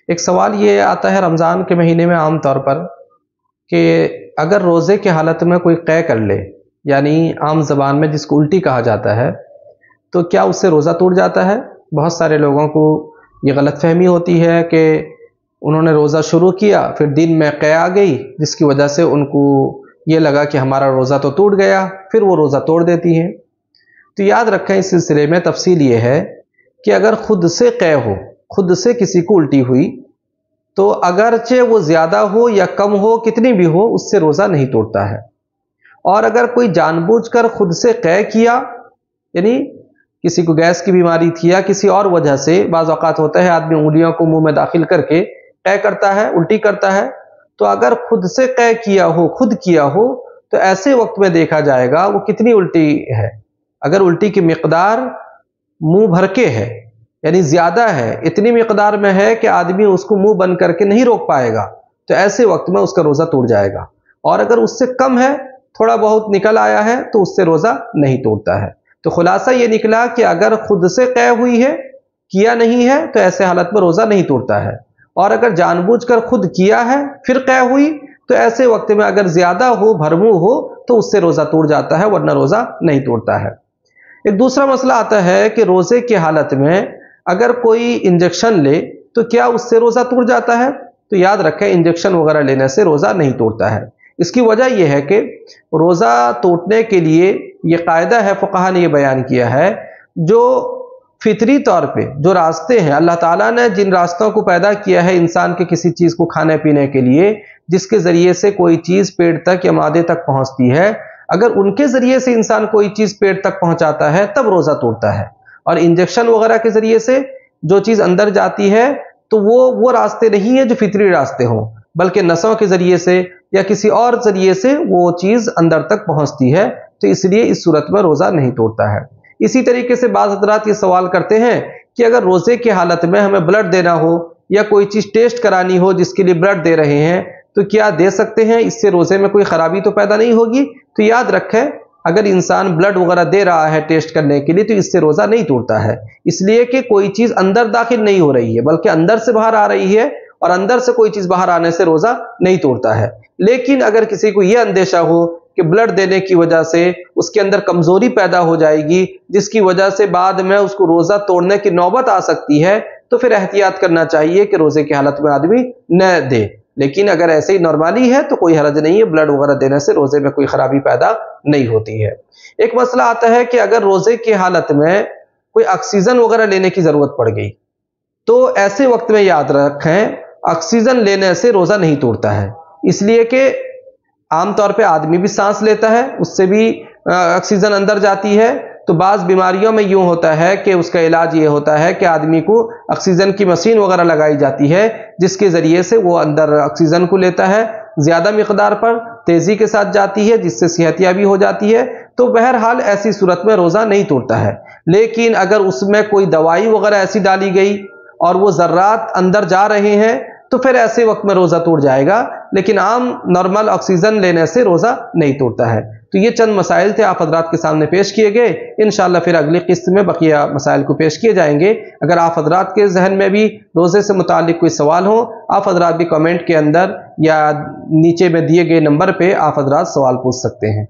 ایک سوال یہ آتا ہے رمضان کے مہینے میں عام طور پر کہ اگر روزے کی حالت میں کوئی قے کر لے، یعنی عام زبان میں جس کو الٹی کہا جاتا ہے، تو کیا اس سے روزہ ٹوٹ جاتا ہے؟ بہت سارے لوگوں کو یہ غلط فہمی ہوتی ہے کہ انہوں نے روزہ شروع کیا، پھر دن میں قے آ گئی، جس کی وجہ سے ان کو یہ لگا کہ ہمارا روزہ تو ٹوٹ گیا، پھر وہ روزہ توڑ دیتی ہیں۔ تو یاد رکھیں اس سلسلے میں تفصیل یہ ہے کہ اگر خود سے قے ہو، خود سے کسی کو الٹی ہوئی، تو اگرچہ وہ زیادہ ہو یا کم ہو، کتنی بھی ہو، اس سے روزہ نہیں توڑتا ہے۔ اور اگر کوئی جان بوجھ کر خود سے قے کیا، یعنی کسی کو گیس کی بیماری تھی یا کسی اور وجہ سے، بعض اوقات ہوتا ہے آدمی انگلیوں کو منہ میں داخل کر کے قے کرتا ہے، الٹی کرتا ہے، تو اگر خود سے قے کیا ہو، خود کیا ہو، تو ایسے وقت میں دیکھا جائے گا وہ کتنی الٹی ہے۔ اگر الٹی کی مقدار منہ بھر کے ہے، یعنی زیادہ ہے، اتنی مقدار میں ہے کہ آدمی اس کو منہ بند کر کے نہیں روک پائے گا، تو ایسے وقت میں اس کا روزہ ٹوٹ جائے گا۔ اور اگر اس سے کم ہے، تھوڑا بہت نکل آیا ہے، تو اس سے روزہ نہیں ٹوٹتا ہے۔ تو خلاصہ یہ نکلا کہ اگر خود سے قے ہوئی ہے، کیا نہیں ہے، تو ایسے حالت میں روزہ نہیں ٹوٹتا ہے۔ اور اگر جان بوجھ کر خود کیا ہے پھر قے ہوئی، تو ایسے وقت میں اگر زیادہ ہو، بھرمو ہو، تو اس سے روزہ ٹوٹ جاتا ہے، ورنہ روزہ نہیں ٹوٹتا ہے۔ ایک دوسرا مسئلہ آتا ہے کہ روزے کی حالت میں اگر کوئی انجیکشن لے تو کیا اس سے روزہ ٹوٹ جاتا ہے؟ تو یاد رکھیں انجیکشن وغیرہ لینے سے روزہ نہیں ٹوٹتا ہے۔ اس کی وجہ یہ ہے کہ روزہ ٹوٹنے کے لیے یہ قاعدہ ہے، فقہا نے یہ بیان کیا ہے، جو فطری طور پہ جو راستے ہیں، اللہ تعالیٰ نے جن راستوں کو پیدا کیا ہے انسان کے کسی چیز کو کھانے پینے کے لیے، جس کے ذریعے سے کوئی چیز پیٹ تک یا معدے تک پہنچتی ہے، اگر ان کے ذریعے سے انسان کوئی چیز پیٹ تک پہنچاتا ہے تب روزہ ٹوٹتا ہے۔ اور انجیکشن وغیرہ کے ذریعے سے جو چیز اندر جاتی ہے تو وہ راستے نہیں ہیں جو فطری راستے ہوں، بلکہ نسوں کے ذریعے سے یا کسی اور ذریعے سے وہ چیز اندر تک پہنچتی ہے، تو اس لیے اس صورت میں روزہ نہیں ٹوٹتا ہے۔ اسی طریقے سے بعض حضرات یہ سوال کرتے ہیں کہ اگر روزے کی حالت میں ہمیں بلڈ دینا ہو یا کوئی چیز ٹیسٹ کرانی ہو جس کے لیے بلڈ دے رہے ہیں، تو کیا دے سکتے ہیں؟ اس سے روزے میں کوئی خرابی تو پیدا نہیں ہوگی؟ تو یاد رکھیں اگر انسان بلڈ وغیرہ دے رہا ہے ٹیسٹ کرنے کے لیے، تو اس سے روزہ نہیں ٹوٹتا ہے، اس لیے کہ کوئی چیز اندر داخل نہیں ہو رہی ہے بلکہ اندر سے باہر آ رہی ہے، اور اندر سے کوئی چیز باہر آنے سے روزہ نہیں ٹوٹتا ہے۔ لیکن اگر کسی کو یہ اندیشہ ہو کہ بلڈ دینے کی وجہ سے اس کے اندر کمزوری پیدا ہو جائے گی، جس کی وجہ سے بعد میں اس کو روزہ توڑنے کی نوبت آ سکتی ہے، تو پھر احتیاط کرنا چاہیے کہ روزے کی حالت میں آدمی نہ دے۔ لیکن اگر ایسے ہی نارملی ہے تو کوئی حرج نہیں ہے، بلڈ وغیرہ دینے سے روزے میں کوئی خرابی پیدا نہیں ہوتی ہے۔ ایک مسئلہ آتا ہے کہ اگر روزے کی حالت میں کوئی آکسیجن وغیرہ لینے کی ضرورت پڑ گئی، تو ایسے وقت میں یاد رکھیں آکسیجن لینے سے روزہ نہیں ٹوٹتا ہے، اس لیے کہ عام طور پہ آدمی بھی سانس لیتا ہے، اس سے بھی آکسیجن اندر جاتی ہے۔ تو بعض بیماریوں میں یوں ہوتا ہے کہ اس کا علاج یہ ہوتا ہے کہ آدمی کو آکسیجن کی مشین وغیرہ لگائی جاتی ہے، جس کے ذریعے سے وہ اندر آکسیجن کو لیتا ہے، زیادہ مقدار پر تیزی کے ساتھ جاتی ہے، جس سے صحت یابی ہو جاتی ہے۔ تو بہرحال ایسی صورت میں روزہ نہیں ٹوٹتا ہے۔ لیکن اگر اس میں کوئی دوائی وغیرہ ایسی ڈالی گئی اور وہ ذرات اندر جا رہے ہیں، تو پھر ایسے وقت میں روزہ ٹوٹ جائے گا، لیکن عام نارمل آکسیجن لینے سے روزہ نہیں ٹوٹتا ہے۔ تو یہ چند مسائل تھے آپ حضرات کے سامنے پیش کیے گئے، انشاءاللہ پھر اگلی قسط میں بقیہ مسائل کو پیش کیے جائیں گے۔ اگر آپ حضرات کے ذہن میں بھی روزے سے متعلق کوئی سوال ہو، آپ حضرات بھی کمنٹ کے اندر یا نیچے میں دیے گئے نمبر پہ آپ حضرات سوال پوچھ سکتے ہیں۔